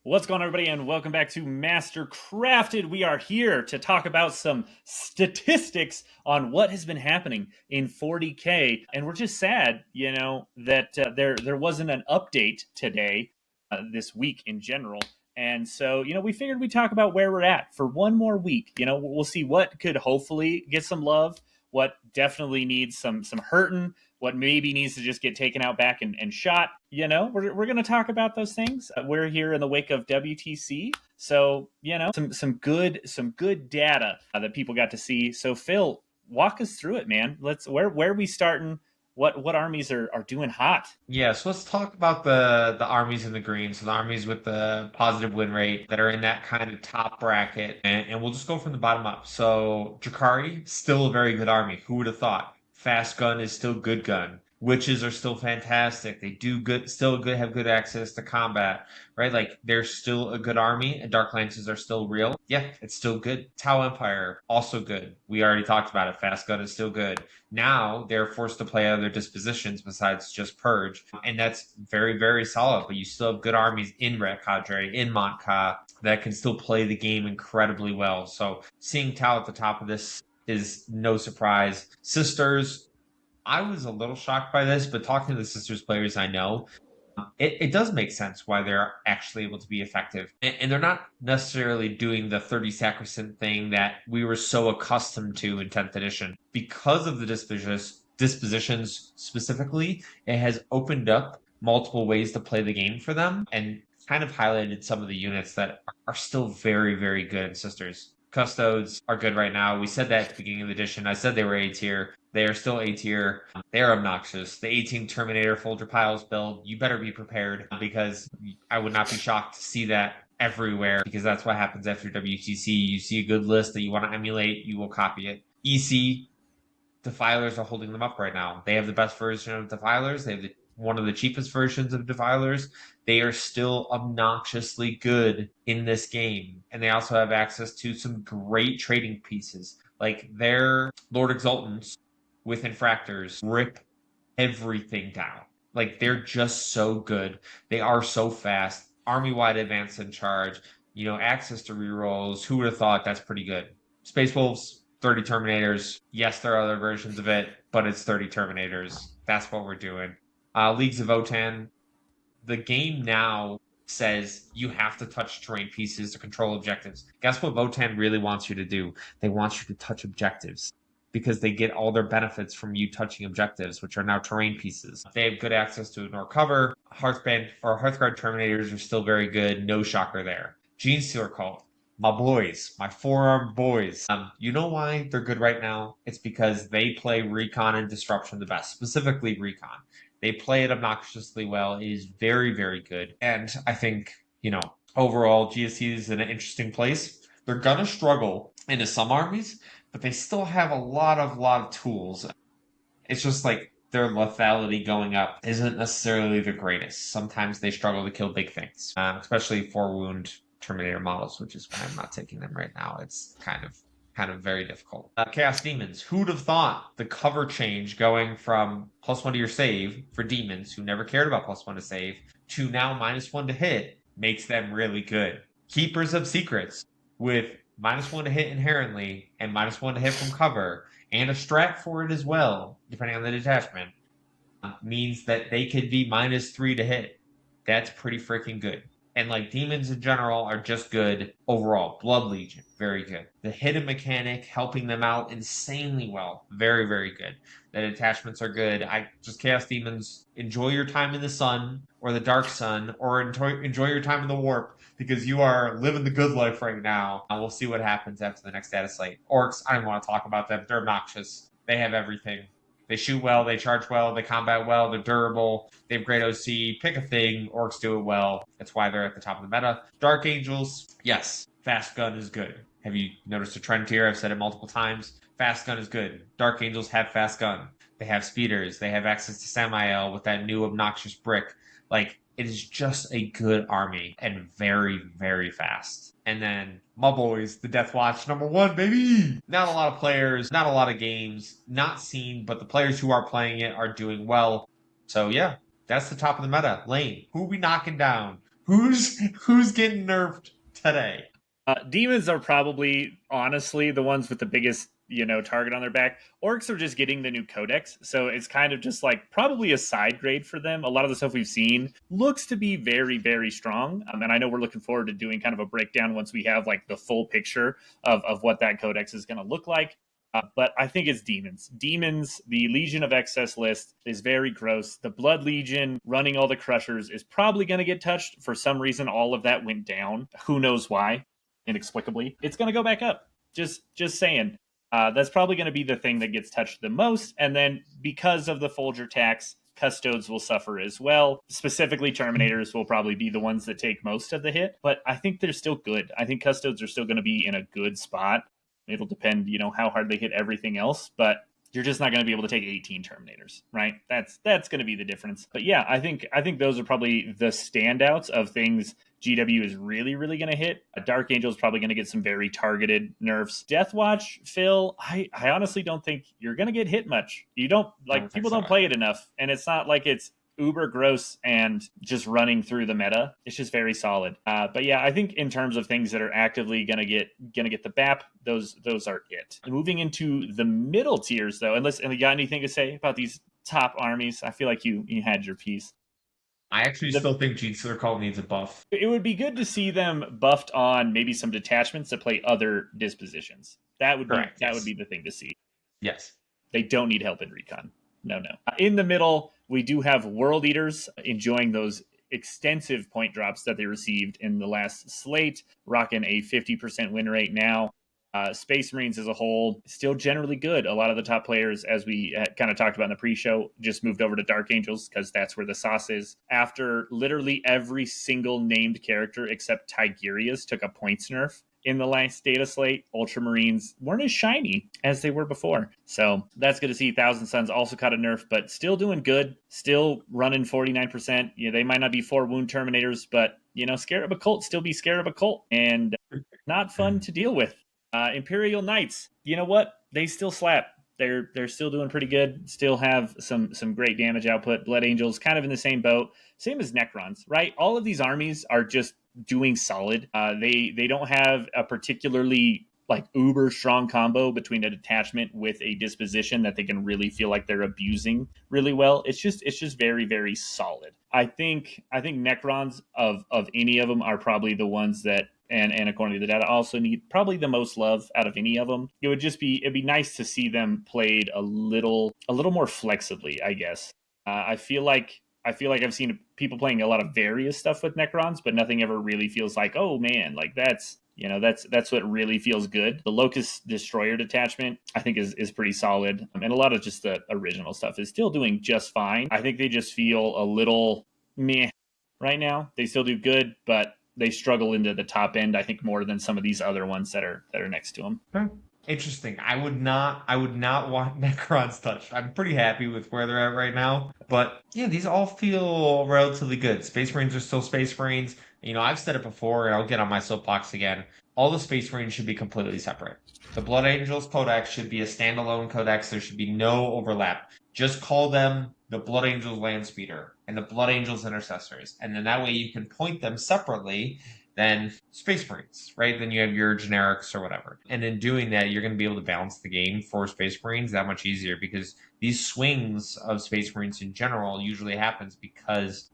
What's going on, everybody, and welcome back to Master Crafted. We are here to talk about some statistics on what has been happening in 40k, and we're just sad, that there wasn't an update today, this week in general. And so, we figured we'd talk about where we're at for one more week. We'll see what could hopefully get some love, what definitely needs some hurting, what maybe needs to just get taken out back and shot. We're going to talk about those things. We're here in the wake of WTC, so some good data that people got to see. So Phil, walk us through it, man. Where are we starting? What armies are doing hot? Yeah, so let's talk about the armies in the green. So the armies with the positive win rate that are in that kind of top bracket. And we'll just go from the bottom up. So Drakari, still a very good army. Who would have thought? Fast gun is still good gun. Witches are still fantastic. They do good, still good, have good access to combat, right? Like they're still a good army, and Dark Lances are still real. Yeah, it's still good. Tau Empire, also good. We already talked about it. Fast gun is still good. Now they're forced to play other dispositions besides just Purge, and that's very, very solid. But you still have good armies in Ret Cadre, in Montka, that can still play the game incredibly well. So seeing Tau at the top of this is no surprise. Sisters, I was a little shocked by this, but talking to the Sisters players I know, it does make sense why they're actually able to be effective. And they're not necessarily doing the 30 sacrosanct thing that we were so accustomed to in 10th edition. Because of the dispositions specifically, it has opened up multiple ways to play the game for them and kind of highlighted some of the units that are still very, very good in Sisters. Custodes are good right now. We said that at the beginning of the edition. I said they were A tier. They are still A tier. They're obnoxious. The 18 Terminator Folger Piles build, you better be prepared because I would not be shocked to see that everywhere because that's what happens after WTC. You see a good list that you want to emulate, you will copy it. EC, Defilers are holding them up right now. They have the best version of Defilers. They have one of the cheapest versions of Defilers. They are still obnoxiously good in this game. And they also have access to some great trading pieces. Like their Lord Exultants with Infractors rip everything down. Like they're just so good. They are so fast. Army-wide advance in charge. Access to rerolls. Who would have thought that's pretty good? Space Wolves, 30 Terminators. Yes, there are other versions of it, but it's 30 Terminators. That's what we're doing. Leagues of Votann. The game now says you have to touch terrain pieces to control objectives. Guess what Votann really wants you to do? They want you to touch objectives because they get all their benefits from you touching objectives, which are now terrain pieces. They have good access to ignore cover. Hearthband or Hearthguard Terminators are still very good. No shocker there. Genestealer Cult. My boys, my forearm boys. You know why they're good right now? It's because they play Recon and Disruption the best, specifically Recon. They play it obnoxiously well. It is very, very good. And I think, overall, GSC is in an interesting place. They're going to struggle into some armies, but they still have a lot of tools. It's just like their lethality going up isn't necessarily the greatest. Sometimes they struggle to kill big things, especially 4-wound Terminator models, which is why I'm not taking them right now. It's kind of very difficult. Chaos Demons. Who'd have thought the cover change going from +1 to your save for demons who never cared about +1 to save to now -1 to hit makes them really good. Keepers of Secrets with -1 to hit inherently and -1 to hit from cover and a strat for it as well, depending on the detachment, means that they could be -3 to hit. That's pretty freaking good. And like demons in general are just good overall. Blood Legion, very good. The hidden mechanic helping them out insanely well. Very, very good. The attachments are good. Chaos Demons, enjoy your time in the sun or the dark sun or enjoy your time in the warp because you are living the good life right now. We'll see what happens after the next data slate. Orcs, I don't want to talk about them. They're obnoxious. They have everything. They shoot well, they charge well, they combat well, they're durable, they have great OC. Pick a thing, orcs do it well. That's why they're at the top of the meta. Dark Angels, yes, fast gun is good. Have you noticed a trend here? I've said it multiple times. Fast gun is good. Dark Angels have fast gun. They have speeders. They have access to Samael with that new obnoxious brick. Like, it is just a good army and very, very fast. And then, my boys, the Death Watch #1, baby! Not a lot of players, not a lot of games, not seen, but the players who are playing it are doing well. So yeah, that's the top of the meta. Lane, who are we knocking down? Who's getting nerfed today? Demons are probably, honestly, the ones with the biggest, target on their back. Orcs are just getting the new codex, so it's kind of just like probably a side grade for them. A lot of the stuff we've seen looks to be very, very strong. And I know we're looking forward to doing kind of a breakdown once we have like the full picture of what that codex is going to look like. But I think it's demons. Demons, the Legion of Excess list is very gross. The Blood Legion running all the Crushers is probably going to get touched. For some reason, all of that went down. Who knows why? Inexplicably. It's going to go back up. Just saying. That's probably going to be the thing that gets touched the most. And then because of the Folger tax, Custodes will suffer as well. Specifically, Terminators will probably be the ones that take most of the hit. But I think they're still good. I think Custodes are still going to be in a good spot. It'll depend, how hard they hit everything else. But you're just not going to be able to take 18 Terminators, right? That's going to be the difference. But yeah, I think those are probably the standouts of things GW is really, really going to hit. Dark Angel is probably going to get some very targeted nerfs. Deathwatch, Phil, I honestly don't think you're going to get hit much. You don't, like, people don't play it enough. And it's not like it's uber gross and just running through the meta. It's just very solid. But yeah, I think in terms of things that are actively gonna get the BAP, those are it. Moving into the middle tiers though, and you got anything to say about these top armies? I feel like you had your piece. I actually still think Gene Call needs a buff. It would be good to see them buffed on maybe some detachments that play other dispositions. That would be the thing to see. Yes. They don't need help in recon. No. In the middle, we do have World Eaters enjoying those extensive point drops that they received in the last slate, rocking a 50% win rate now. Space Marines as a whole, still generally good. A lot of the top players, as we kind of talked about in the pre-show, just moved over to Dark Angels because that's where the sauce is. After literally every single named character except Tigeria's took a points nerf in the last data slate, Ultramarines weren't as shiny as they were before. So that's good to see. Thousand Suns also caught a nerf, but still doing good. Still running 49%. They might not be 4 wound Terminators, but, Scarab Occult still be Scarab Occult. And not fun to deal with. Imperial Knights, you know what? They still slap. They're still doing pretty good. Still have some great damage output. Blood Angels kind of in the same boat. Same as Necrons, right? All of these armies are just doing solid. They don't have a particularly like uber strong combo between a detachment with a disposition that they can really feel like they're abusing really well. It's just very, very solid. I think Necrons of any of them are probably the ones that and according to the data also need probably the most love out of any of them. It'd be nice to see them played a little more flexibly, I guess. I feel like I've seen people playing a lot of various stuff with Necrons, but nothing ever really feels like, oh man, like that's what really feels good. The Locust Destroyer detachment, I think, is pretty solid. And a lot of just the original stuff is still doing just fine. I think they just feel a little meh right now. They still do good, but they struggle into the top end, I think, more than some of these other ones that are next to them. Interesting. I would not want Necrons touched. I'm pretty happy with where they're at right now. But yeah, these all feel relatively good. Space Marines are still Space Marines. I've said it before, and I'll get on my soapbox again. All the Space Marines should be completely separate. The Blood Angels Codex should be a standalone codex. There should be no overlap. Just call them the Blood Angels Landspeeder and the Blood Angels Intercessors. And then that way you can point them separately than Space Marines, right? Then you have your generics or whatever. And in doing that, you're going to be able to balance the game for Space Marines that much easier because these swings of Space Marines in general usually happens because,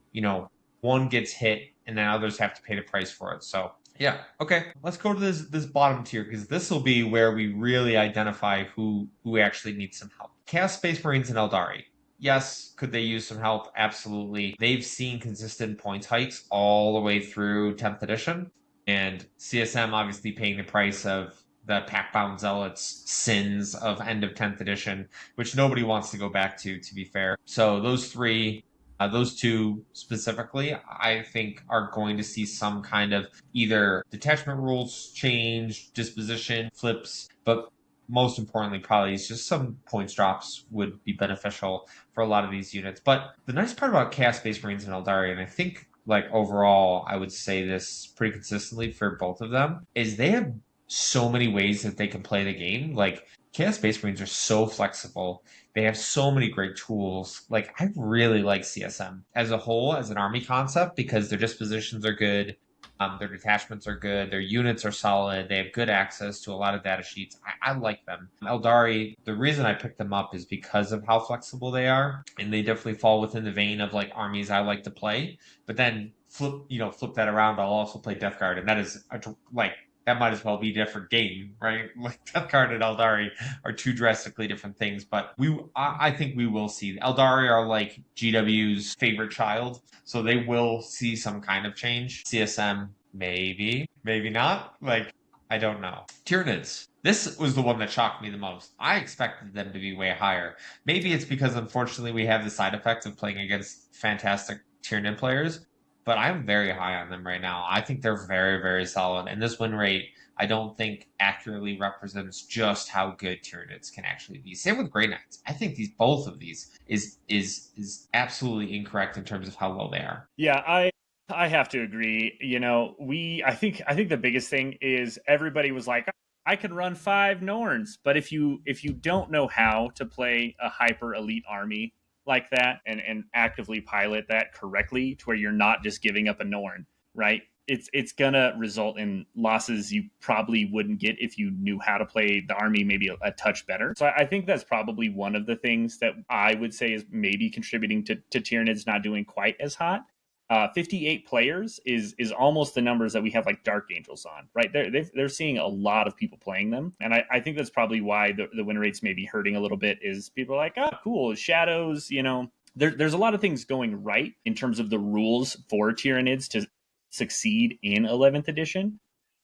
one gets hit and then others have to pay the price for it. So yeah, okay. Let's go to this bottom tier because this will be where we really identify who actually needs some help. Chaos Space Marines and Eldari. Yes, could they use some help? Absolutely. They've seen consistent points hikes all the way through 10th edition, and CSM obviously paying the price of the Pack-Bound Zealots' sins of end of 10th edition, which nobody wants to go back to be fair. So those two specifically, I think are going to see some kind of either detachment rules change, disposition flips, but most importantly, probably is just some points drops would be beneficial for a lot of these units. But the nice part about Chaos Space Marines and Eldari, and I think like overall, I would say this pretty consistently for both of them, is they have so many ways that they can play the game. Like Chaos Space Marines are so flexible. They have so many great tools. Like I really like CSM as a whole, as an army concept, because their dispositions are good. Their detachments are good. Their units are solid. They have good access to a lot of data sheets. I like them. Eldari, the reason I picked them up is because of how flexible they are, and they definitely fall within the vein of like armies I like to play. But then flip that around. I'll also play Death Guard, and that is like that might as well be a different game, right? Like Death Guard and Eldari are two drastically different things, but I think we will see. Eldari are like GW's favorite child, so they will see some kind of change. CSM, maybe, maybe not. Like, I don't know. Tyranids. This was the one that shocked me the most. I expected them to be way higher. Maybe it's because unfortunately we have the side effect of playing against fantastic Tyranid players, but I'm very high on them right now. I think they're very, very solid. And this win rate, I don't think accurately represents just how good Tyranids can actually be. Same with Grey Knights. I think both of these is absolutely incorrect in terms of how low they are. Yeah, I have to agree. I think the biggest thing is everybody was like, I can run 5 Norns, but if you don't know how to play a hyper elite army like that and actively pilot that correctly to where you're not just giving up a Norn, right? It's gonna result in losses you probably wouldn't get if you knew how to play the army maybe a touch better. So I think that's probably one of the things that I would say is maybe contributing to Tyranids not doing quite as hot. 58 players is almost the numbers that we have like Dark Angels on, right? They're seeing a lot of people playing them, and I think that's probably why the win rates may be hurting a little bit. Is people are like, oh, cool, shadows, there's a lot of things going right in terms of the rules for Tyranids to succeed in 11th edition,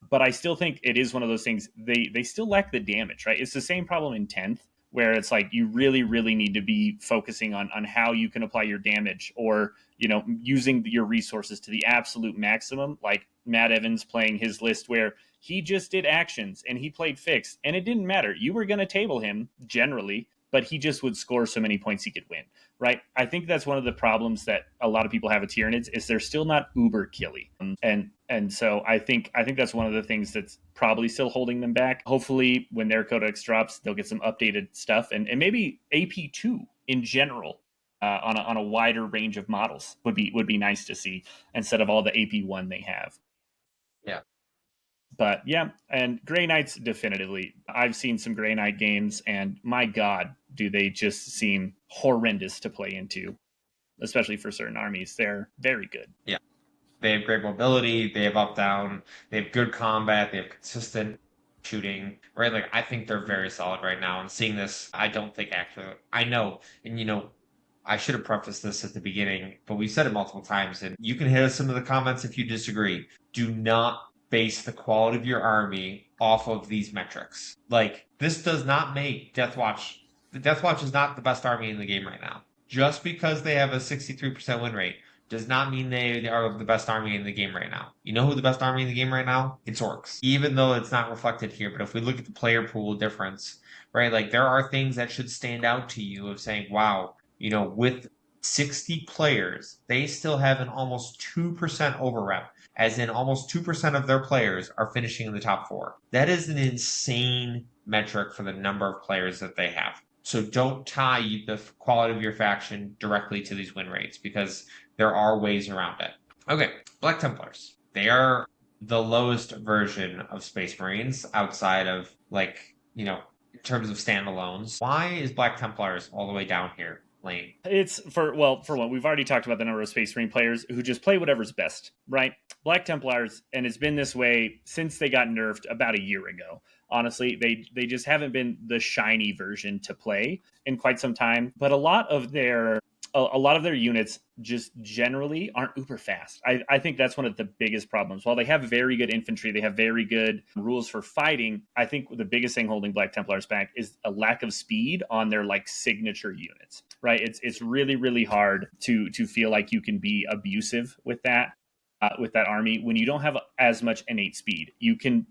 but I still think it is one of those things. They still lack the damage, right? It's the same problem in 10th, where it's like you really really need to be focusing on how you can apply your damage, or using your resources to the absolute maximum, like Matt Evans playing his list where he just did actions and he played fixed and it didn't matter, you were going to table him generally, but he just would score so many points he could win, right? I think that's one of the problems that a lot of people have with Tyranids is they're still not uber killy, and so I think that's one of the things that's probably still holding them back. Hopefully, when their Codex drops, they'll get some updated stuff, and maybe AP2 in general, on a wider range of models would be nice to see instead of all the AP1 they have. Yeah. But yeah, and Grey Knights definitively. I've seen some Grey Knight games, and my God, do they just seem horrendous to play into, especially for certain armies. They're very good. Yeah. They have great mobility, they have up down, they have good combat, they have consistent shooting, right? Like I think they're very solid right now. And seeing this, I don't think actually I know, and I should have prefaced this at the beginning, but we've said it multiple times, and you can hit us into the comments if you disagree. Do not base the quality of your army off of these metrics. Like this does not make Death Watch. The Death Watch is not the best army in the game right now. Just because they have a 63% win rate does not mean they are the best army in the game right now. You know who the best army in the game right now? It's Orcs. Even though it's not reflected here, but if we look at the player pool difference, right, like there are things that should stand out to you of saying, wow, with 60 players, they still have an almost 2% overrep, as in almost 2% of their players are finishing in the top 4. That is an insane metric for the number of players that they have. So don't tie the quality of your faction directly to these win rates, because there are ways around it. Okay, Black Templars. They are the lowest version of Space Marines outside of, like, in terms of standalones. Why is Black Templars all the way down here, Lane? It's for one, we've already talked about the number of Space Marine players who just play whatever's best, right? Black Templars, and it's been this way since they got nerfed about a year ago. Honestly, they just haven't been the shiny version to play in quite some time. But a lot of their units just generally aren't uber fast. I think that's one of the biggest problems. While they have very good infantry, they have very good rules for fighting. I think the biggest thing holding Black Templars back is a lack of speed on their like signature units. Right? It's really really hard to feel like you can be abusive with that. with that army when you don't have as much innate speed. You can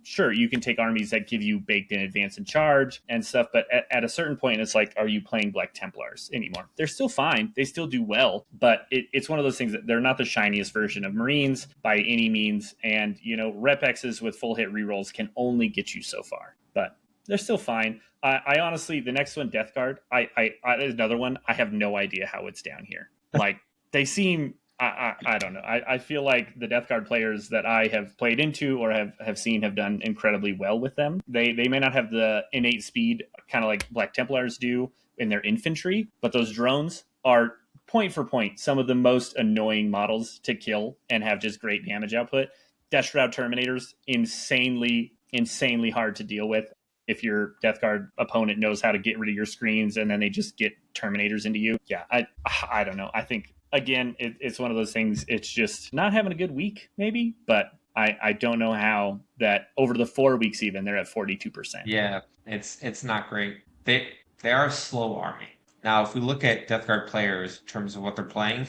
take armies that give you baked in advance and charge and stuff, but at a certain point, it's like, are you playing Black Templars anymore? They're still fine. They still do well, but it's one of those things that they're not the shiniest version of Marines by any means. And, Rep X's with full hit rerolls can only get you so far, but they're still fine. I honestly, the next one, Death Guard, there's another one. I have no idea how it's down here. Like, they seem... I don't know. I feel like the Death Guard players that I have played into or have seen have done incredibly well with them. They may not have the innate speed, kind of like Black Templars do in their infantry, but those drones are point for point some of the most annoying models to kill and have just great damage output. Death Shroud Terminators, insanely hard to deal with. If your Death Guard opponent knows how to get rid of your screens and then they just get Terminators into you. Yeah, I don't know. I think, again, it's one of those things. It's just not having a good week, maybe, but I don't know how that over the 4 weeks even they're at 42%. Yeah, it's not great. They are a slow army. Now, if we look at Death Guard players in terms of what they're playing,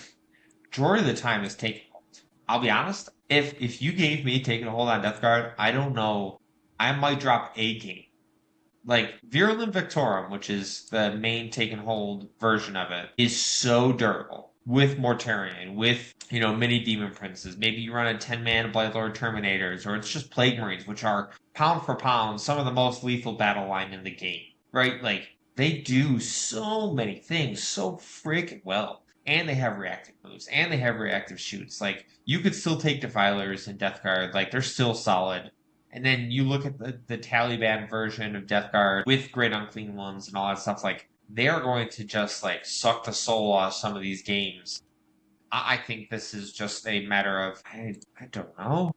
majority of the time is taking hold. I'll be honest. If you gave me taking a hold on Death Guard, I don't know. I might drop a game. Like Virulent Victorum, which is the main take and hold version of it, is so durable with Mortarion, with mini Demon Princes. Maybe you run a 10-man Blightlord Terminators, or it's just Plague Marines, which are pound for pound some of the most lethal battle line in the game, right? Like they do so many things so freaking well. And they have reactive moves, and they have reactive shoots. Like you could still take Defilers and Death Guard, like they're still solid. And then you look at the Taliban version of Death Guard with Great Unclean Ones and all that stuff. Like, they are going to just, like, suck the soul out of some of these games. I think this is just a matter of, I don't know.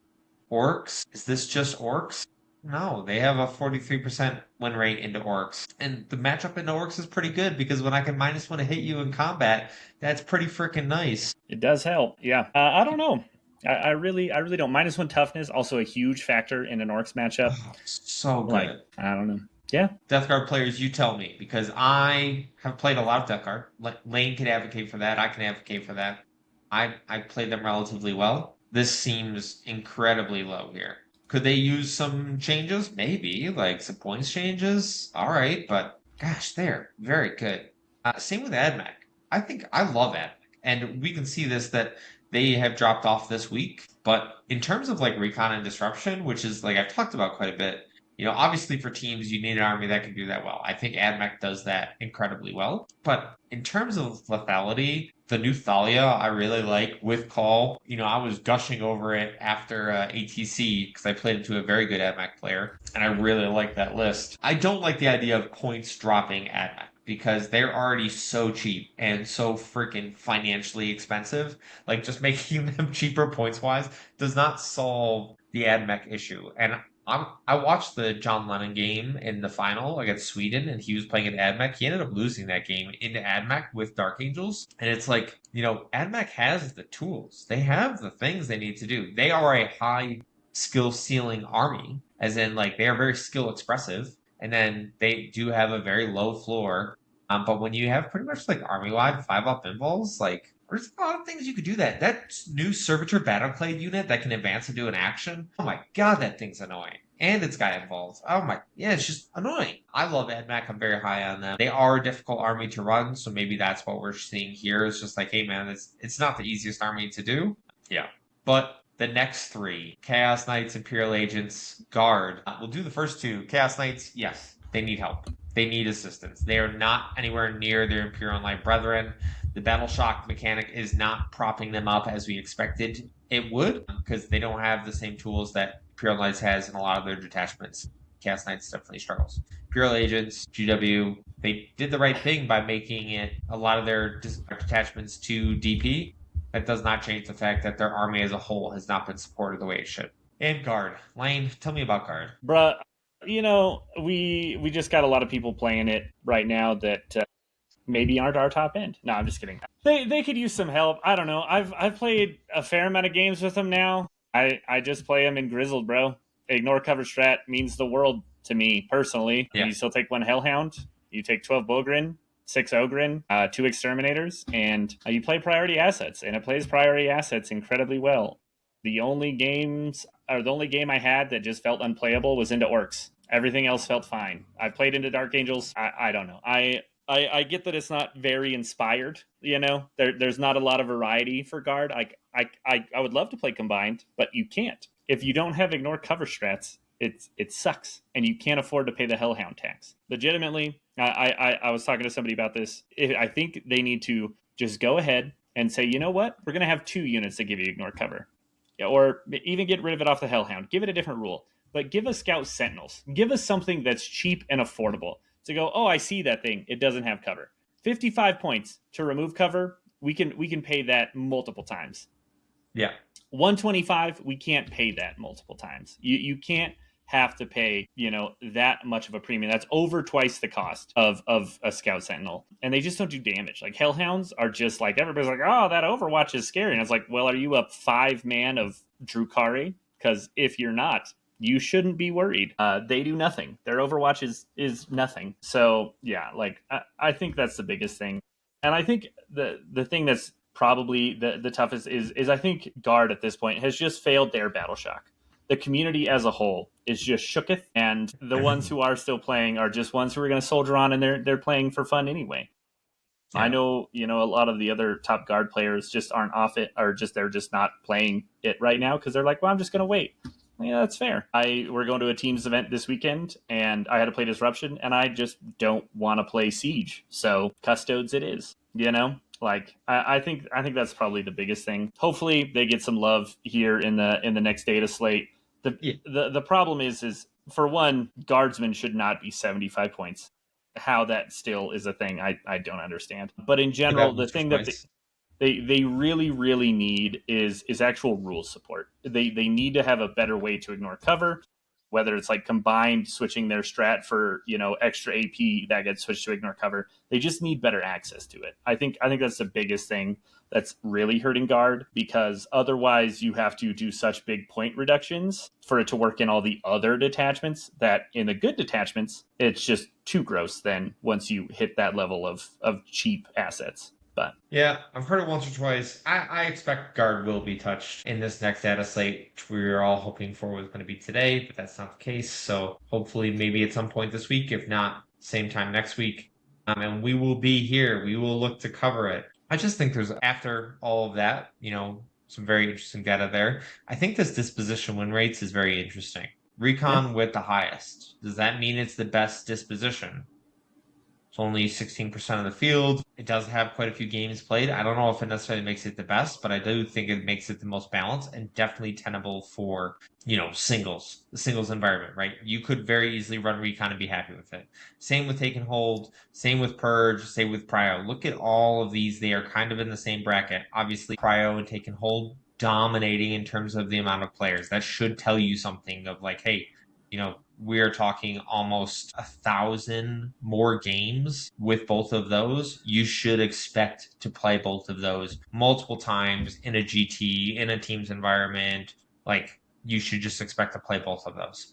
Orcs? Is this just Orcs? No, they have a 43% win rate into Orcs. And the matchup into Orcs is pretty good because when I can -1 to hit you in combat, that's pretty freaking nice. It does help, yeah. I don't know. I really don't. -1 toughness, also a huge factor in an Orcs matchup. Oh, so good. Like, I don't know. Yeah. Death Guard players, you tell me, because I have played a lot of Death Guard. Lane can advocate for that. I can advocate for that. I played them relatively well. This seems incredibly low here. Could they use some changes? Maybe, like some points changes. All right, but gosh, they're very good. Same with AdMech. I love AdMech, and we can see this that they have dropped off this week. But in terms of like recon and disruption, which is like I've talked about quite a bit, obviously for teams, you need an army that can do that well. I think AdMech does that incredibly well. But in terms of lethality, the new Thalia I really like with Call. I was gushing over it after ATC because I played into a very good AdMech player, and I really like that list. I don't like the idea of points dropping AdMech because they're already so cheap and so freaking financially expensive. Like, just making them cheaper points-wise does not solve the AdMech issue. And I watched the John Lennon game in the final against Sweden, and he was playing at AdMech. He ended up losing that game into AdMech with Dark Angels. And it's like, AdMech has the tools. They have the things they need to do. They are a high skill ceiling army, as in, like, they are very skill expressive. And then they do have a very low floor. But when you have pretty much like army-wide 5-up invols, like there's a lot of things you could do that. That new Servitor Battleclade unit that can advance and do an action. Oh my god, that thing's annoying. And it's got involved. Oh my, yeah, it's just annoying. I love AdMech. I'm very high on them. They are a difficult army to run, so maybe that's what we're seeing here. It's just like, hey man, it's not the easiest army to do. Yeah. But the next three, Chaos Knights, Imperial Agents, Guard. We'll do the first two. Chaos Knights, yes, they need help. They need assistance. They are not anywhere near their Imperial Knight brethren. The Battle Shock mechanic is not propping them up as we expected it would, because they don't have the same tools that Imperial Knights has in a lot of their detachments. Chaos Knights definitely struggles. Imperial Agents, GW, they did the right thing by making it a lot of their detachments to DP. That does not change the fact that their army as a whole has not been supported the way it should. And Guard. Lane, tell me about Guard. Bruh, we just got a lot of people playing it right now that maybe aren't our top end. No, I'm just kidding. They could use some help. I don't know. I've played a fair amount of games with them now. I just play them in Grizzled, bro. Ignore cover strat means the world to me personally. Yeah. You still take 1 Hellhound. You take 12 Bogrin, 6 Ogrin, 2 Exterminators, and you play priority assets, and it plays priority assets incredibly well. The only game I had that just felt unplayable was into orcs. Everything else felt fine. I played into Dark Angels. I don't know. I get that it's not very inspired. There's not a lot of variety for guard. I would love to play combined, but you can't. If you don't have ignore cover strats, it sucks, and you can't afford to pay the Hellhound tax. Legitimately, I was talking to somebody about this. I think they need to just go ahead and say, you know what, we're going to have 2 units that give you ignore cover, or even get rid of it off the Hellhound. Give it a different rule, but give us Scout Sentinels. Give us something that's cheap and affordable to go, oh, I see that thing. It doesn't have cover. 55 points to remove cover. We can pay that multiple times. Yeah. 125, we can't pay that multiple times. You can't have to pay, that much of a premium. That's over twice the cost of a Scout Sentinel. And they just don't do damage. Like, Hellhounds are just like, everybody's like, oh, that Overwatch is scary. And it's like, well, are you a 5-man of Drukhari? Because if you're not, you shouldn't be worried. They do nothing. Their Overwatch is nothing. So, yeah, like, I think that's the biggest thing. And I think the thing that's probably the toughest is I think Guard at this point has just failed their Battle Shock. The community as a whole is just shooketh, and the ones who are still playing are just ones who are going to soldier on, and they're playing for fun anyway. Yeah. I know, a lot of the other top Guard players just aren't off it, or they're just not playing it right now because they're like, well, I'm just going to wait. Yeah, that's fair. We're going to a Teams event this weekend, and I had to play Disruption, and I just don't want to play Siege. So Custodes it is, Like, I think that's probably the biggest thing. Hopefully they get some love here in the next data slate. The problem is for one, Guardsmen should not be 75 points. How that still is a thing, I don't understand. But in general, the thing that they really, really need is actual rules support. They need to have a better way to ignore cover, whether it's like combined switching their strat for, extra AP that gets switched to ignore cover. They just need better access to it. I think that's the biggest thing that's really hurting Guard, because otherwise you have to do such big point reductions for it to work in all the other detachments that in the good detachments, it's just too gross then once you hit that level of cheap assets. But yeah, I've heard it once or twice. I expect Guard will be touched in this next data slate, which we were all hoping for was going to be today, but that's not the case. So hopefully maybe at some point this week, if not same time next week. And we will be here. We will look to cover it. I just think there's, after all of that, some very interesting data there. I think this disposition win rates is very interesting. Recon with the highest. Does that mean it's the best disposition? It's only 16% of the field. It does have quite a few games played. I don't know if it necessarily makes it the best, but I do think it makes it the most balanced and definitely tenable for, the singles environment, right? You could very easily run Recon and be happy with it. Same with Take and Hold, same with Purge, same with Prio. Look at all of these. They are kind of in the same bracket. Obviously, Prio and Take and Hold dominating in terms of the amount of players. That should tell you something of like, hey, we are talking almost 1,000 more games with both of those. You should expect to play both of those multiple times in a GT, in a Teams environment. Like, you should just expect to play both of those.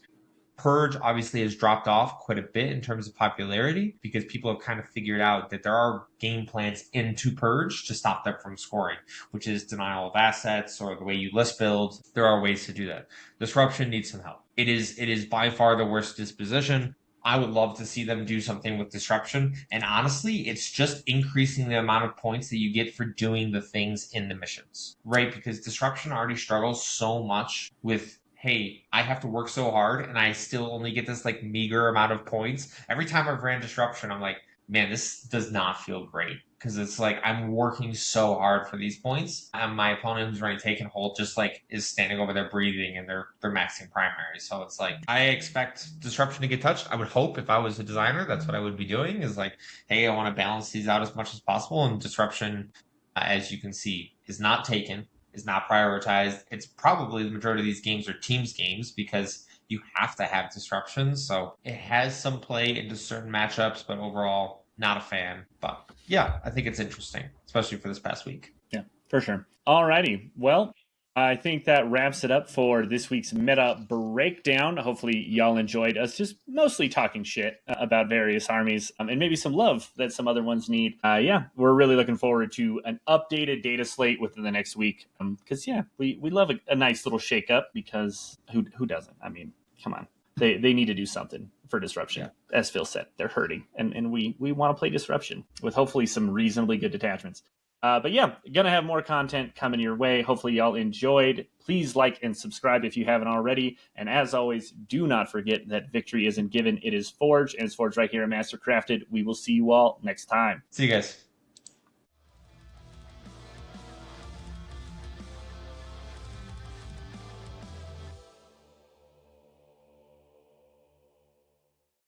Purge obviously has dropped off quite a bit in terms of popularity because people have kind of figured out that there are game plans into Purge to stop them from scoring, which is denial of assets or the way you list build. There are ways to do that. Disruption needs some help. It is by far the worst disposition. I would love to see them do something with Disruption. And honestly, it's just increasing the amount of points that you get for doing the things in the missions, right? Because Disruption already struggles so much with, hey, I have to work so hard and I still only get this like meager amount of points. Every time I've ran Disruption, I'm like, man, this does not feel great. Because it's like I'm working so hard for these points, and my opponent who's running Take and Hold just like is standing over there breathing, and they're maxing primary. So it's like I expect Disruption to get touched. I would hope if I was a designer, that's what I would be doing. Is like, hey, I want to balance these out as much as possible, and Disruption, as you can see, is not taken, is not prioritized. It's probably the majority of these games are Teams games because you have to have Disruption. So it has some play into certain matchups, but overall, not a fan. But yeah, I think it's interesting, especially for this past week. Yeah, for sure. Alrighty. Well, I think that wraps it up for this week's meta breakdown. Hopefully, y'all enjoyed us just mostly talking shit about various armies and maybe some love that some other ones need. Yeah, we're really looking forward to an updated data slate within the next week. Because, yeah, we love a nice little shakeup because who doesn't? I mean, come on. They need to do something for Disruption. Yeah. As Phil said, they're hurting. And we want to play Disruption with hopefully some reasonably good detachments. But yeah, gonna have more content coming your way. Hopefully y'all enjoyed. Please like and subscribe if you haven't already. And as always, do not forget that victory isn't given, it is forged. And it's forged right here at Mastercrafted. We will see you all next time. See you guys.